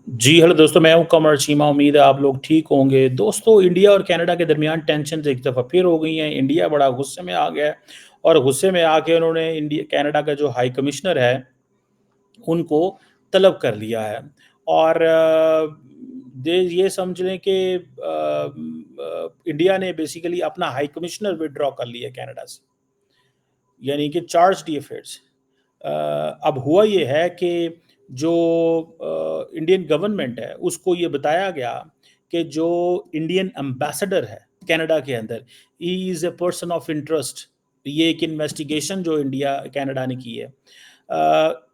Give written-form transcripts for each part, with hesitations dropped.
जी, hello दोस्तों, मैं हूँ कमर चीमा। उम्मीद है आप लोग ठीक होंगे। दोस्तों, इंडिया और कनाडा के दरमियान टेंशन्स एक दफ़ा फिर हो गई हैं। इंडिया बड़ा गुस्से में आ गया है और गुस्से में आके उन्होंने कनाडा का जो हाई कमिश्नर है, उनको तलब कर लिया है। और दे ये समझ लें कि इंडिया ने बेसिकली अपना हाई कमिश्नर विथड्रॉ कर लिया कनाडा से, यानी कि चार्ज दी अफेयर्स। अब हुआ ये है कि जो इंडियन गवर्नमेंट है उसको ये बताया गया कि जो इंडियन एम्बेसडर है कनाडा के अंदर, he is a person of interest. ये एक इन्वेस्टिगेशन जो इंडिया कनाडा ने की है।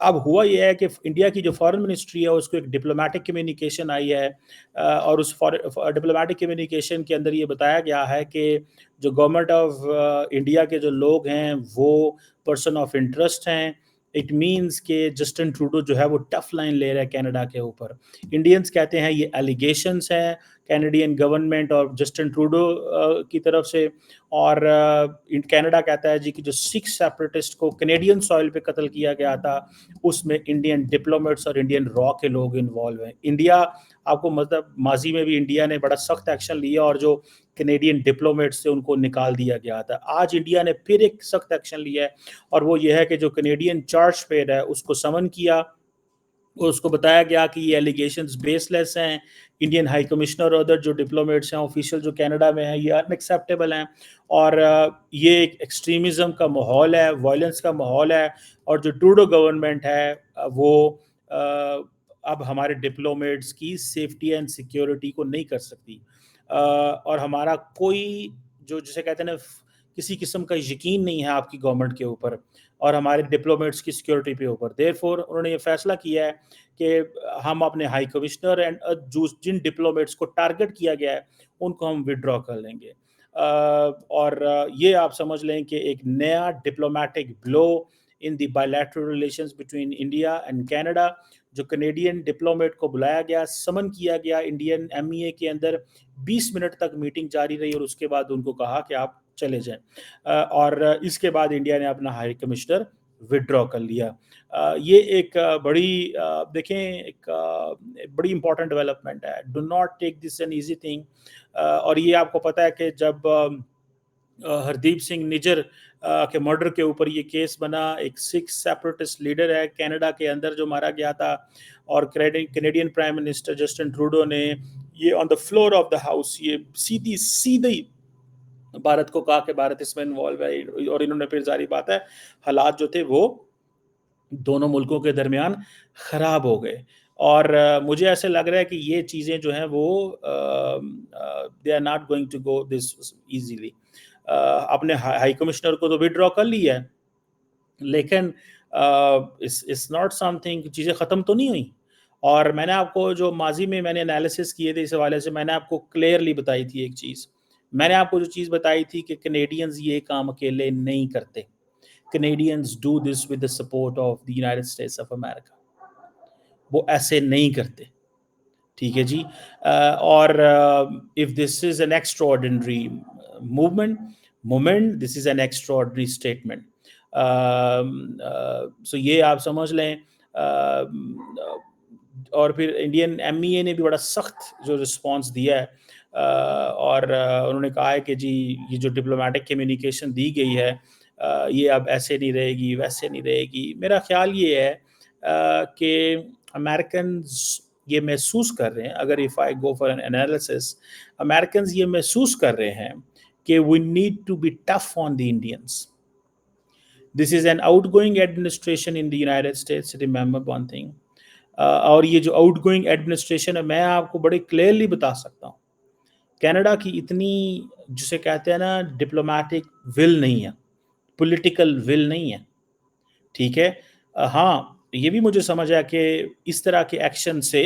अब हुआ ये है कि इंडिया की जो फॉरेन मिनिस्ट्री है उसको एक डिप्लोमेटिक कम्युनिकेशन आई है, और उस डिप्लोमेटिक कम्युनिकेशन के अंदर ये बताया गया है कि जो गवर्नमेंट ऑफ इंडिया के जो लोग हैं वो पर्सन ऑफ इंटरेस्ट हैं। इट मीन्स कि जस्टिन ट्रूडो जो है वो टफ लाइन ले रहा है कनाडा के ऊपर। इंडियंस कहते हैं ये एलिगेशंस हैं कैनेडियन गवर्नमेंट और जस्टिन ट्रूडो की तरफ से। और कनाडा कहता है जी कि जो सिक्स सेपरेटिस्ट को कनेडियन सॉइल पे कत्ल किया गया था, उसमें इंडियन डिप्लोमेट्स और इंडियन रॉ के लोग इन्वॉल्व हैं। इंडिया, आपको मतलब माजी में भी इंडिया ने बड़ा सख्त एक्शन लिया और जो कनेडियन डिप्लोमेट्स थे उनको निकाल दिया गया था। आज इंडिया ने फिर एक सख्त एक्शन लिया है और वो ये है कि जो कनेडियन चार्ज पेड है उसको समन किया। उसको बताया गया कि ये एलिगेशंस बेसलेस हैं। इंडियन हाई कमिश्नर और अदर जो डिप्लोमेट्स हैं, ऑफिशियल जो कनाडा में हैं, ये अनएक्सेप्टेबल हैं। और ये एक एक्सट्रीमिज्म का माहौल है, वायलेंस का माहौल है। और जो ट्रूडो गवर्नमेंट है वो अ, अब हमारे डिप्लोमेट्स की सेफ्टी एंड सिक्योरिटी को नहीं कर सकती। और हमारा कोई, जो जिसे कहते हैं ना, किसी किस्म का यकीन नहीं है आपकी गवर्नमेंट के ऊपर और हमारे डिप्लोमेट्स की सिक्योरिटी पे ऊपर। देयरफॉर उन्होंने ये फैसला किया है कि हम अपने हाई कमिश्नर एंड जो जिन डिप्लोमेट्स को टारगेट किया गया है उनको हम विड्रॉ कर लेंगे। और ये आप समझ लें कि एक नया diplomatic blow in the bilateral relations between India and Canada. जो कनेडियन डिप्लोमेट को बुलाया गया, समन किया गया इंडियन एमईए के अंदर, 20 मिनट तक मीटिंग जारी रही और उसके बाद उनको कहा कि आप चले जाएं। और इसके बाद इंडिया ने अपना हाई कमिश्नर विड्रॉ कर लिया। ये एक बड़ी देखें, एक बड़ी इंपॉर्टेंट डेवलपमेंट है। Do not take this an easy thing. और ये आपको पता है कि जब हरदीप सिंह निज्जर के मर्डर के ऊपर ये केस बना, एक सिख सेपरेटिस्ट लीडर है कनाडा के अंदर जो मारा गया था, और Canadian prime minister Justin Trudeau ने ये on the floor of the house ये सीधी सीधी भारत को कहा कि भारत इसमें इन्वॉल्व है। और इन्होंने फिर जारी बात है, हालात जो थे वो दोनों मुल्कों के दरमियान ख़राब हो गए। और मुझे ऐसे लग रहा है कि ये चीज़ें जो हैं वो they are not going to go this easily. अपने हाई कमिश्नर को तो विथड्रॉ कर लिया है, लेकिन इट्स नॉट समथिंग, चीज़ें ख़त्म तो नहीं हुई। और मैंने आपको जो माज़ी में मैंने एनालिसिस किए थे इस हवाले से, मैंने आपको क्लियरली बताई थी एक चीज़। मैंने आपको जो चीज़ बताई थी कि कैनेडियंस ये काम अकेले नहीं करते। Canadians do this with the support of the United States of America. वो ऐसे नहीं करते, ठीक है जी। और if this is an extraordinary movement moment, this is an extraordinary statement. So ये आप समझ लें। और फिर इंडियन एमईए ने भी बड़ा सख्त जो रिस्पांस दिया है। और उन्होंने कहा है कि जी ये जो डिप्लोमेटिक कम्युनिकेशन दी गई है, ये अब ऐसे नहीं रहेगी, वैसे नहीं रहेगी। मेरा ख्याल ये है कि अमेरिकन ये महसूस कर रहे हैं, अगर if I go for an analysis, American ये महसूस कर रहे हैं कि we need to be tough on the Indians. This is an outgoing administration in the United States, remember one thing. और ये जो आउट गोइंग एडमिनिस्ट्रेशन है, मैं आपको बड़े क्लियरली बता सकता हूँ, कनाडा की इतनी, जिसे कहते हैं ना, डिप्लोमेटिक विल नहीं है, पॉलिटिकल विल नहीं है, ठीक है। हाँ, ये भी मुझे समझ आया कि इस तरह के एक्शन से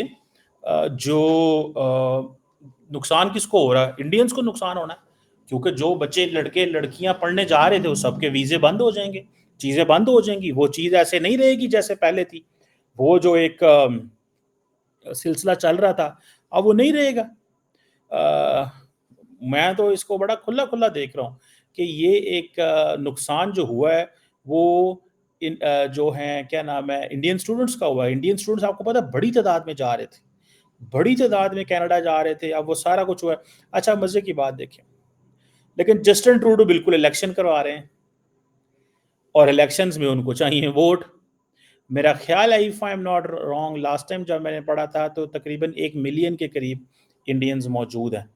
जो नुकसान किसको हो रहा है, इंडियंस को नुकसान होना है। क्योंकि जो बच्चे लड़के लड़कियां पढ़ने जा रहे थे वो सबके वीज़े बंद हो जाएंगे, चीज़ें बंद हो जाएंगी, वो चीज़ ऐसे नहीं रहेगी जैसे पहले थी। वो जो एक सिलसिला चल रहा था, अब वो नहीं रहेगा। अ, मैं तो इसको बड़ा खुला-खुला देख रहा हूँ कि ये एक नुकसान जो हुआ है वो जो हैं क्या नाम है, इंडियन स्टूडेंट्स का हुआ है। इंडियन स्टूडेंट्स, आपको पता है, बड़ी तादाद में जा रहे थे। बड़ी तादाद में कनाडा जा रहे थे, अब वो सारा कुछ हुआ है। अच्छा मजे की बात देखें, लेकिन जस्टिन ट्रूडो बिल्कुल इलेक्शन करवा रहे हैं और इलेक्शंस में उनको चाहिए वोट। मेरा ख्याल है, if I am not wrong, last time जब मैंने पढ़ा था तो तकरीबन 1 मिलियन के करीब इंडियंस मौजूद हैं।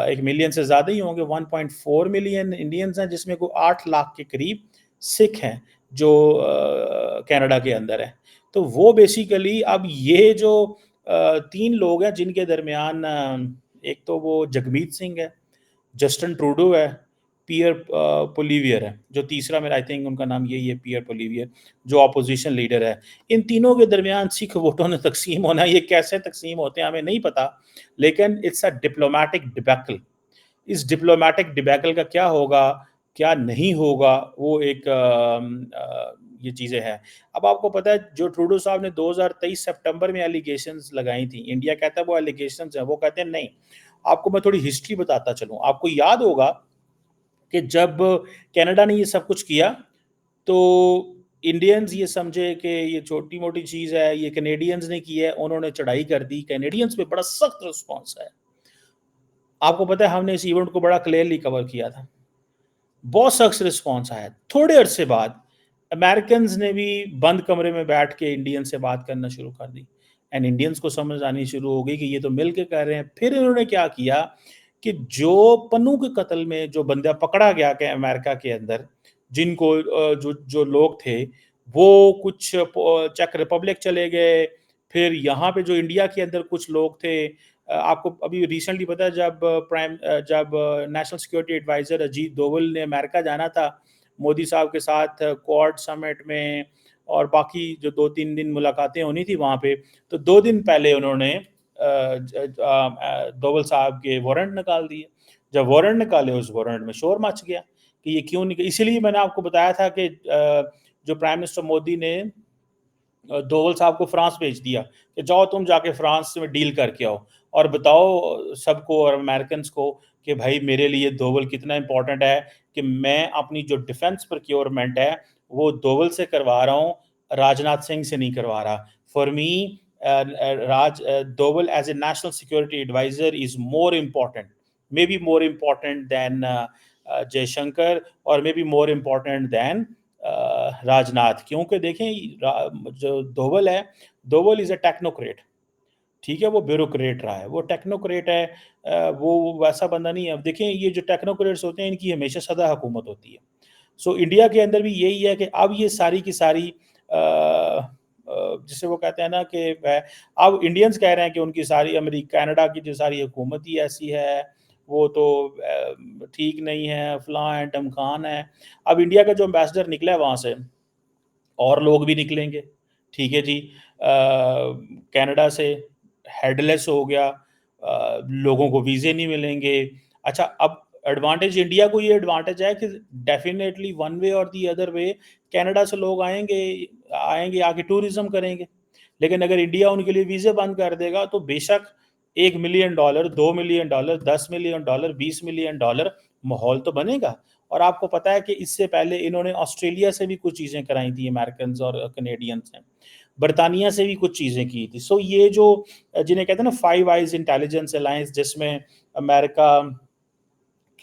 1 मिलियन से ज़्यादा ही होंगे, 1.4 मिलियन इंडियंस हैं, जिसमें को 8 लाख के करीब सिख हैं जो कनाडा के अंदर है। तो वो बेसिकली अब ये जो 3 लोग हैं जिनके दरमियान एक तो वो जगमीत सिंह है, जस्टिन ट्रूडो है, पियर पोलिवियर है, जो तीसरा मेरा आई थिंक उनका नाम यही है, पियर पोलिवियर, जो अपोजिशन लीडर है। इन तीनों के दरमियान सिख वोटों ने तकसीम होना, ये कैसे तकसीम होते हैं हमें नहीं पता, लेकिन इट्स अ डिप्लोमेटिक डिबैकल। इस डिप्लोमेटिक डिबैकल का क्या होगा, क्या नहीं होगा, वो एक ये चीज़ें हैं। अब आपको पता है जो ट्रूडो साहब ने 2023 सितंबर में एलिगेशंस लगाई थी, इंडिया कहता है वो एलिगेशंस हैं, वो कहते हैं नहीं। आपको मैं थोड़ी हिस्ट्री बताता चलूँ, आपको याद होगा कि जब कनाडा ने ये सब कुछ किया तो इंडियंस ये समझे कि ये छोटी मोटी चीज़ है, ये कनेडियंस ने की है, उन्होंने चढ़ाई कर दी, कनेडियंस पे बड़ा सख्त रिस्पॉन्स है। आपको पता है हमने इस इवेंट को बड़ा क्लियरली कवर किया था, बहुत सख्त रिस्पॉन्स आया। थोड़े अरसे बाद अमेरिकन ने भी बंद कमरे में बैठ के इंडियन से बात करना शुरू कर दी, एंड इंडियंस को समझ आनी शुरू हो गई कि ये तो मिल के कर रहे हैं। फिर इन्होंने क्या किया कि जो पन्नू के कत्ल में जो बंदा पकड़ा गया कि अमेरिका के अंदर, जिनको जो जो लोग थे वो कुछ चेक रिपब्लिक चले गए, फिर यहाँ पे जो इंडिया के अंदर कुछ लोग थे। आपको अभी रिसेंटली पता है जब national security adviser Ajit Doval ने अमेरिका जाना था मोदी साहब के साथ क्वाड समिट में, और बाकी जो 2-3 दिन मुलाकातें होनी थी वहाँ पे, तो 2 दिन पहले उन्होंने डोवल साहब के वारंट निकाल दिए। जब वारंट निकाले उस वारंट में शोर मच गया कि ये क्यों निकले। इसीलिए मैंने आपको बताया था कि जो प्राइम मिनिस्टर मोदी ने डोवल साहब को फ्रांस भेज दिया कि जाओ तुम जाके फ्रांस में डील करके आओ और बताओ सबको और अमेरिकन को कि भाई मेरे लिए डोवल कितना इंपॉर्टेंट है, कि मैं अपनी जो डिफेंस प्रोक्योरमेंट है वो डोवल से करवा रहा हूँ, राजनाथ सिंह से नहीं करवा रहा। For me Raj Doval as a national security adviser is more important, maybe more important than Jaishankar, और maybe more important than Rajnath. क्योंकि देखें जो डोवल है, डोवल इज अ टेक्नोक्रेट, ठीक है, वो ब्यूरोक्रेट रहा है, वो टेक्नोक्रेट है, वो वैसा बंदा नहीं है। अब देखें ये जो टेक्नोक्रेट्स होते हैं इनकी हमेशा सदा हुकूमत होती है। सो इंडिया के अंदर भी यही है कि अब ये सारी की सारी जिसे वो कहते हैं ना कि अब इंडियंस कह रहे हैं कि उनकी सारी अमेरिका कनाडा की जो सारी हुकूमत ही ऐसी है, वो तो ठीक नहीं है, फलां है ढमकान है। अब इंडिया का जो एम्बेसडर निकला है वहाँ से, और लोग भी निकलेंगे, ठीक है जी। कनाडा से हेडलेस हो गया, लोगों को वीज़े नहीं मिलेंगे। अच्छा अब एडवांटेज इंडिया को ये एडवांटेज है कि डेफिनेटली वन वे और दी अदर वे कनाडा से लोग आएंगे, आएंगे आके टूरिज्म करेंगे। लेकिन अगर इंडिया उनके लिए वीज़े बंद कर देगा तो बेशक $1 मिलियन, $2 मिलियन, $10 मिलियन, $20 मिलियन माहौल तो बनेगा। और आपको पता है कि इससे पहले इन्होंने ऑस्ट्रेलिया से भी कुछ चीज़ें कराई थी अमेरिकन और कनेडियंस ने, बरतानिया से भी कुछ चीज़ें की थी। सो ये जो जिन्हें कहते हैं ना फाइव आइज इंटेलिजेंस अलायंस, जिसमें America,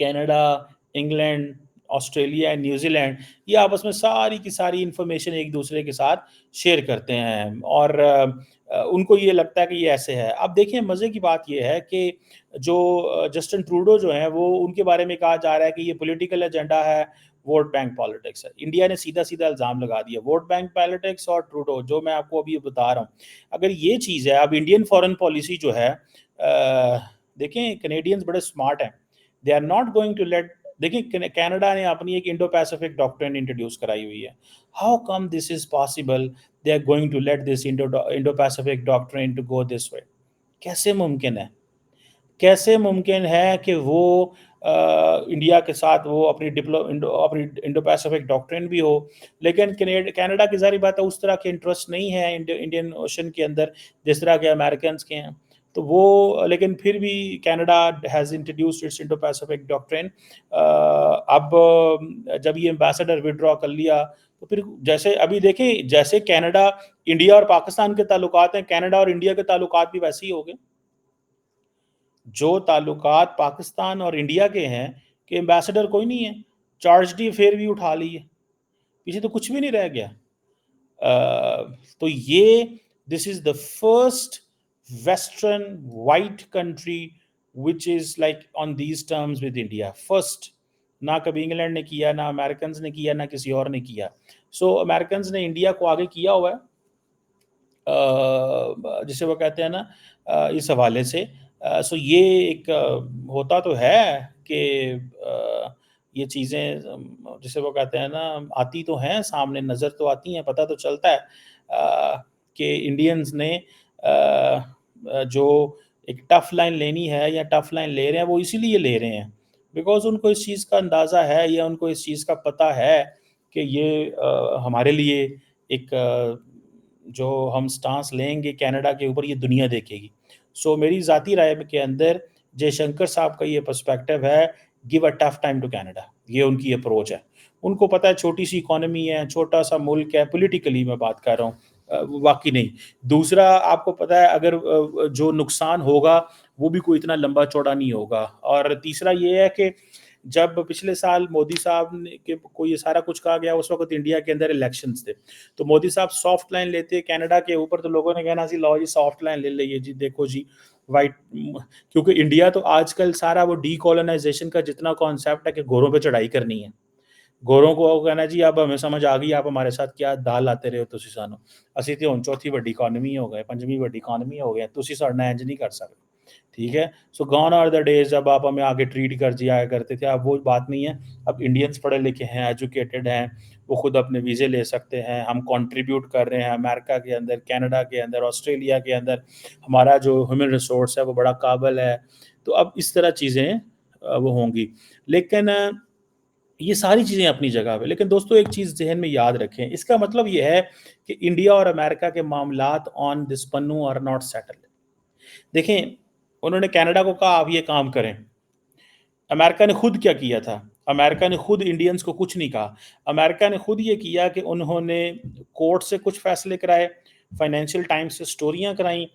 Canada, England, Australia and New Zealand, ये आपस में सारी की सारी इंफॉर्मेशन एक दूसरे के साथ शेयर करते हैं, और उनको ये लगता है कि ये ऐसे है। अब देखिए मज़े की बात ये है कि जो जस्टिन ट्रूडो जो है वो, उनके बारे में कहा जा रहा है कि ये पॉलिटिकल एजेंडा है, वोट बैंक पॉलिटिक्स है। इंडिया ने सीधा सीधा इल्ज़ाम लगा दिया वोट बैंक पॉलिटिक्स और ट्रूडो, जो मैं आपको अभी बता रहा हूँ। अगर ये चीज़ है, अब इंडियन फॉरेन पॉलिसी जो है, देखें कनेडियंस बड़े स्मार्ट हैं, they are not going to let. देखिए कनाडा ने अपनी एक इंडो पैसिफिक डॉक्ट्रिन इंट्रोड्यूस कराई हुई है। How come this is possible, they are going to let this Indo Pacific doctrine to go this way? कैसे मुमकिन है, कैसे मुमकिन है कि वो इंडिया के साथ वो अपनी इंडो पैसिफिक डॉक्ट्रिन भी हो, लेकिन कनाडा की जारी बात है उस तरह के इंटरेस्ट नहीं है इंडियन ओशन के अंदर जिस तरह के अमेरिकन के हैं। तो वो लेकिन फिर भी Canada has introduced it's Indo Pacific doctrine. अब जब ये एम्बेसडर विड्रॉ कर लिया तो फिर जैसे अभी देखें, जैसे कनाडा इंडिया और पाकिस्तान के ताल्लुकात हैं, कनाडा और इंडिया के ताल्लुकात भी वैसे ही हो गए। जो ताल्लुकात पाकिस्तान और इंडिया के हैं कि एम्बेसडर कोई नहीं है, चार्ज डी अफेयर भी उठा ली है, पीछे तो कुछ भी नहीं रह गया। तो ये this is the first western white country which is like on these terms with India, first. ना कभी इंग्लैंड ने किया, ना अमेरिकन ने किया, ना किसी और ने किया। सो अमेरिकन ने इंडिया को आगे किया हुआ है, जिसे वो कहते हैं ना, इस हवाले से। सो ये एक होता तो है कि ये चीज़ें जिसे वो कहते हैं ना, आती तो हैं सामने, नज़र तो आती हैं, पता तो चलता है कि इंडियंस ने जो एक टफ लाइन लेनी है या टफ लाइन ले रहे हैं, वो इसीलिए ले रहे हैं बिकॉज उनको इस चीज़ का अंदाज़ा है या उनको इस चीज़ का पता है कि ये हमारे लिए एक जो हम स्टांस लेंगे कनाडा के ऊपर, ये दुनिया देखेगी। सो मेरी ज़ाती राय के अंदर जयशंकर साहब का ये पर्सपेक्टिव है, give a tough time to Canada, ये उनकी अप्रोच है। उनको पता है छोटी सी इकोनॉमी है, छोटा सा मुल्क है, पॉलिटिकली मैं बात कर रहा हूँ, बाकी नहीं। दूसरा, आपको पता है अगर जो नुकसान होगा वो भी कोई इतना लंबा चौड़ा नहीं होगा। और तीसरा ये है कि जब पिछले साल मोदी साहब ने के को ये सारा कुछ कहा गया, उस वक्त इंडिया के अंदर इलेक्शंस थे, तो मोदी साहब सॉफ्ट लाइन लेते कनाडा के ऊपर, तो लोगों ने कहना जी लो जी सॉफ्ट लाइन ले लिया जी, देखो जी वाइट। क्योंकि इंडिया तो आजकल सारा वो डीकोलोनाइजेशन का जितना कॉन्सेप्ट है कि गोरों पे चढ़ाई करनी है, गोरों को कहना जी अब हमें समझ आ गई, आप हमारे साथ क्या दाल लाते रहे हो, तुसी सानू, ਅਸੀਂ ਤੇ ਹੁਣ चौथी ਵੱਡੀ इकोनॉमी हो गए, पंजवीं ਵੱਡੀ इकोनॉमी हो गए, तुसी ਸਾਡੇ ਨਾਲ ਇੰਜ नहीं कर सकते। ठीक है, सो गॉन आर द डेज जब आप हमें आगे ट्रीट कर जाया करते थे, अब वो बात नहीं है। अब इंडियंस पढ़े लिखे हैं, एजुकेटेड हैं, वो खुद अपने वीज़े ले सकते हैं, हम कंट्रीब्यूट कर रहे हैं अमेरिका के अंदर, कनाडा के अंदर, ऑस्ट्रेलिया के अंदर, हमारा जो ह्यूमन रिसोर्स है वो बड़ा काबिल है। तो अब इस तरह चीज़ें वो होंगी। लेकिन ये सारी चीज़ें अपनी जगह पे, लेकिन दोस्तों एक चीज़ जहन में याद रखें, इसका मतलब ये है कि इंडिया और अमेरिका के मामलात on this Pannu are not settled. देखें, उन्होंने कनाडा को कहा आप ये काम करें, अमेरिका ने खुद क्या किया था? अमेरिका ने खुद इंडियंस को कुछ नहीं कहा। अमेरिका ने खुद ये किया कि उन्होंने कोर्ट से कुछ फैसले कराए, फाइनेंशियल टाइम्स से स्टोरियां कराई,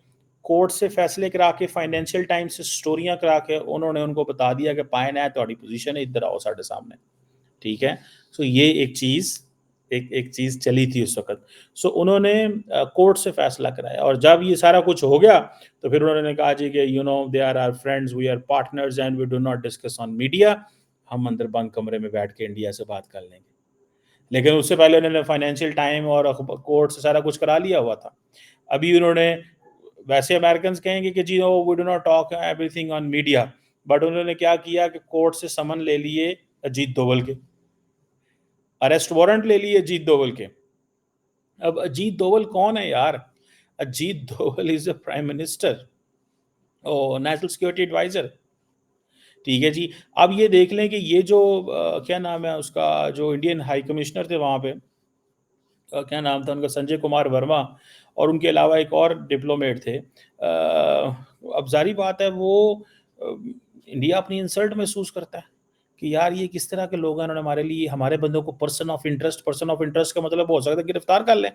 कोर्ट से फैसले करा के फाइनेंशियल टाइम्स से स्टोरियां करा के उन्होंने उनको बता दिया कि पाए ना थोड़ी पोजीशन है, इधर आओ साढ़े सामने। ठीक है, सो ये एक चीज़ एक एक चीज़ चली थी उस वक़्त। सो उन्होंने कोर्ट से फ़ैसला कराया, और जब ये सारा कुछ हो गया तो फिर उन्होंने कहा जी कि you know they are our friends, we are partners and we do not discuss on media. हम अंदर बंद कमरे में बैठ के इंडिया से बात कर लेंगे। लेकिन उससे पहले उन्होंने फाइनेंशियल टाइम और कोर्ट से सारा कुछ करा लिया हुआ था। अभी उन्होंने, वैसे अमेरिकन कहेंगे कि जी we do not talk everything on media, but उन्होंने क्या किया कि कोर्ट से समन ले लिए अजीत दोवल के, अरेस्ट वारंट ले लिए अजीत दोवल के। अब अजीत दोवल कौन है यार? Ajit Doval is a prime minister और नेशनल सिक्योरिटी एडवाइजर। ठीक है जी। अब ये देख लें कि ये जो क्या नाम है उसका, जो इंडियन हाई कमिश्नर थे वहाँ पे, क्या नाम था उनका, संजय कुमार वर्मा, और उनके अलावा एक और डिप्लोमेट थे। अब जारी बात है वो इंडिया अपनी इंसल्ट महसूस करता है कि यार ये किस तरह के लोग हैं, उन्होंने हमारे लिए, हमारे बंदों को पर्सन ऑफ इंटरेस्ट का मतलब हो सकता है गिरफ्तार कर लें।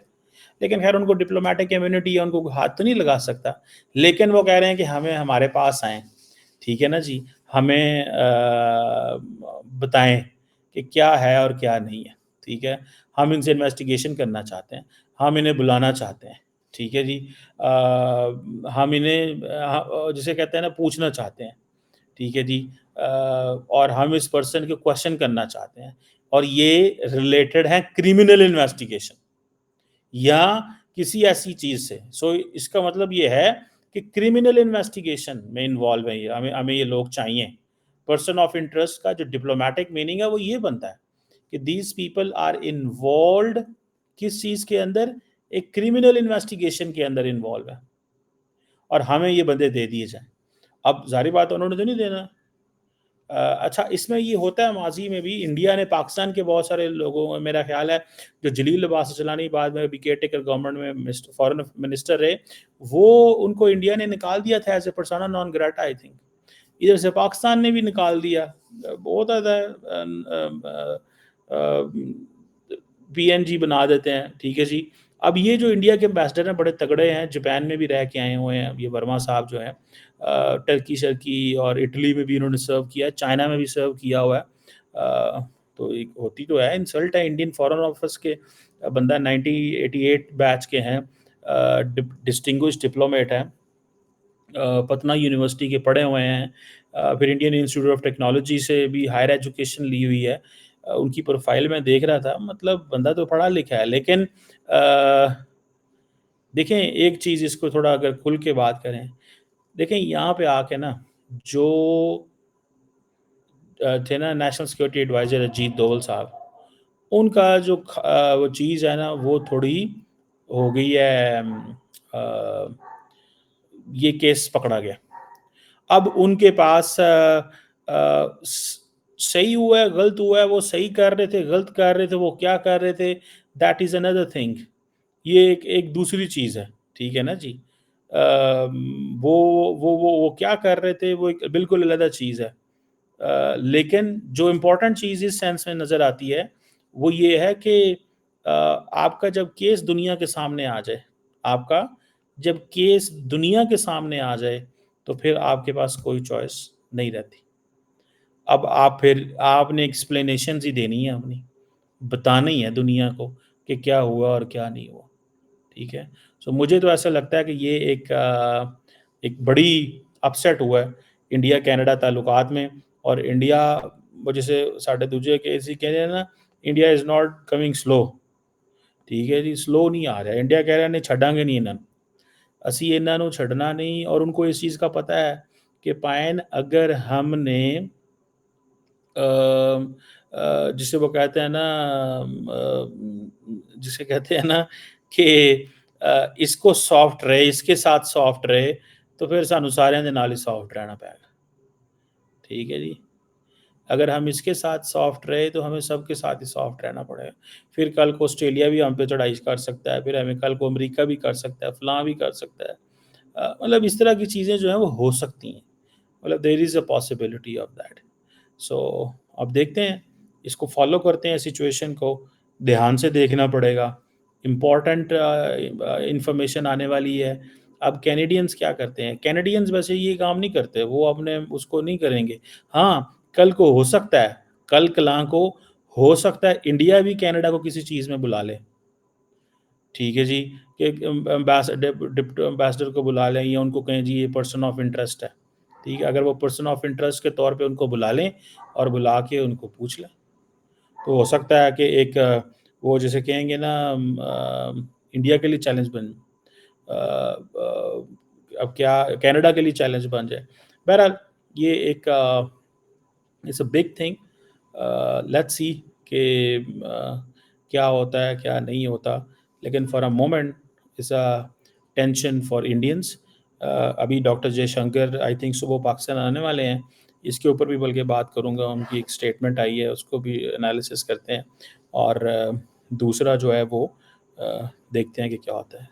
लेकिन खैर उनको डिप्लोमेटिक इम्यूनिटी है, उनको हाथ तो नहीं लगा सकता। लेकिन वो कह रहे हैं कि हमें हमारे पास आएँ, ठीक है ना जी, हमें बताएं कि क्या है और क्या नहीं है। ठीक है, हम इनसे इन्वेस्टिगेशन करना चाहते हैं, हम इन्हें बुलाना चाहते हैं। ठीक है जी, हम इन्हें जिसे कहते हैं ना पूछना चाहते हैं। ठीक है जी, और हम इस पर्सन को क्वेश्चन करना चाहते हैं, और ये रिलेटेड है क्रिमिनल इन्वेस्टिगेशन या किसी ऐसी चीज़ से। सो इसका मतलब ये है कि क्रिमिनल इन्वेस्टिगेशन में इन्वॉल्व है ये, हमें हमें ये लोग चाहिए। पर्सन ऑफ इंटरेस्ट का जो डिप्लोमेटिक मीनिंग है वो ये बनता है कि दीज पीपल आर इन्वॉल्व किस चीज़ के अंदर, एक क्रिमिनल इन्वेस्टिगेशन के अंदर इन्वॉल्व है, और हमें ये बंदे दे दिए जाएं। अब जारी बात है उन्होंने तो नहीं देना। अच्छा, इसमें ये होता है माजी में भी, इंडिया ने पाकिस्तान के बहुत सारे लोगों, मेरा ख्याल है जो जलील लिबास चलानी बाद में बी के टेकर गवर्नमेंट में फॉरेन मिनिस्टर रहे, वो उनको इंडिया ने निकाल दिया था as a persona non grata. I think इधर से पाकिस्तान ने भी निकाल दिया। बहुत ज़्यादा PNG बना देते हैं। ठीक है जी, अब ये जो इंडिया के एम्बेसडर हैं बड़े तगड़े हैं, जापान में भी रह के आए हुए हैं, ये वर्मा साहब जो हैं, टर्की-शर्की और इटली में भी इन्होंने सर्व किया है, चाइना में भी सर्व किया हुआ है। तो एक होती तो है, इंसल्ट है इंडियन फॉरेन ऑफिस के, बंदा 1988 बैच के हैं, डिस्टिंग्विश्ड डिप्लोमेट हैं, पटना यूनिवर्सिटी के पढ़े हुए हैं, फिर इंडियन इंस्टीट्यूट ऑफ टेक्नोलॉजी से भी हायर एजुकेशन ली हुई है। उनकी प्रोफाइल में देख रहा था, मतलब बंदा तो पढ़ा लिखा है, लेकिन देखें एक चीज़, इसको थोड़ा अगर खुल के बात करें, देखें यहाँ पे आके ना, जो थे ना national security adviser Ajit Doval साहब, उनका जो वो चीज़ है ना, वो थोड़ी हो गई है, अ, ये केस पकड़ा गया। अब उनके पास सही हुआ है, गलत हुआ है, वो सही कर रहे थे, गलत कर रहे थे, वो क्या कर रहे थे, दैट इज़ अनदर थिंग। ये एक एक दूसरी चीज़ है, ठीक है ना जी। वो वो क्या कर रहे थे, वो एक बिल्कुल अलग चीज़ है। लेकिन जो इम्पोर्टेंट चीज़ इस सेंस में नज़र आती है, वो ये है कि आपका जब केस दुनिया के सामने आ जाए, आपका जब केस दुनिया के सामने आ जाए, तो फिर आपके पास कोई चॉइस नहीं रहती। अब आप फिर आपने एक्सप्लेनेशंस ही देनी है अपनी, बताना ही है दुनिया को कि क्या हुआ और क्या नहीं हुआ, ठीक है? सो मुझे तो ऐसा लगता है कि ये एक बड़ी अपसेट हुआ है इंडिया कनाडा ताल्लुकात में, और इंडिया वो जैसे साढ़े दूजे केस ही कह रहे हैं ना, India is not coming slow, ठीक है जी, स्लो नहीं आ रहा है। इंडिया कह रहा है नहीं छड्डांगे नहीं इन्हां नूं, ਅਸੀਂ ਇਹਨਾਂ ਨੂੰ ਛੱਡਣਾ नहीं, और उनको इस चीज़ का पता है कि पायन अगर हमने जिसे वो कहते हैं ना, जिसे कहते हैं ना कि इसको सॉफ्ट रहे, इसके साथ सॉफ्ट रहे, तो फिर सानू सारिਆਂ ਦੇ ਨਾਲ ही सॉफ्ट रहना पएगा, ठीक है जी। अगर हम इसके साथ सॉफ्ट रहे, तो हमें सबके साथ ही सॉफ्ट रहना पड़ेगा। फिर कल को ऑस्ट्रेलिया भी हम पे चढ़ाई कर सकता है, फिर हमें कल को अमेरिका भी कर सकता है, फलाँ भी कर सकता है। मतलब इस तरह की चीज़ें जो हैं वो हो सकती हैं। मतलब there is a possibility of that. So अब देखते हैं, इसको फॉलो करते हैं, सिचुएशन को ध्यान से देखना पड़ेगा। इम्पोर्टेंट इन्फॉर्मेशन आने वाली है। अब कैनेडियंस क्या करते हैं? कैनेडियंस वैसे ये काम नहीं करते, वो अपने उसको नहीं करेंगे। हाँ, कल को हो सकता है, कल-कलाँ को हो सकता है इंडिया भी कनाडा को किसी चीज़ में बुला ले। ठीक है जी, कि डिप्टी एम्बेसडर को बुला लें, या उनको कहें जी ये पर्सन ऑफ इंटरेस्ट है। ठीक है, अगर वो पर्सन ऑफ इंटरेस्ट के तौर पे उनको बुला लें और बुला के उनको पूछ लें, तो हो सकता है कि एक वो जैसे कहेंगे ना, इंडिया के लिए चैलेंज बन, अब क्या कनाडा के लिए चैलेंज बन जाए। बहरहाल ये एक it's a big thing, let's see कि क्या होता है, क्या नहीं होता। लेकिन for a moment it's a tension for Indians. अभी डॉक्टर जयशंकर आई थिंक सुबह पाकिस्तान आने वाले हैं, इसके ऊपर भी बल्कि बात करूँगा, उनकी एक स्टेटमेंट आई है, उसको भी एनालिसिस करते हैं, और दूसरा जो है वो देखते हैं कि क्या होता है।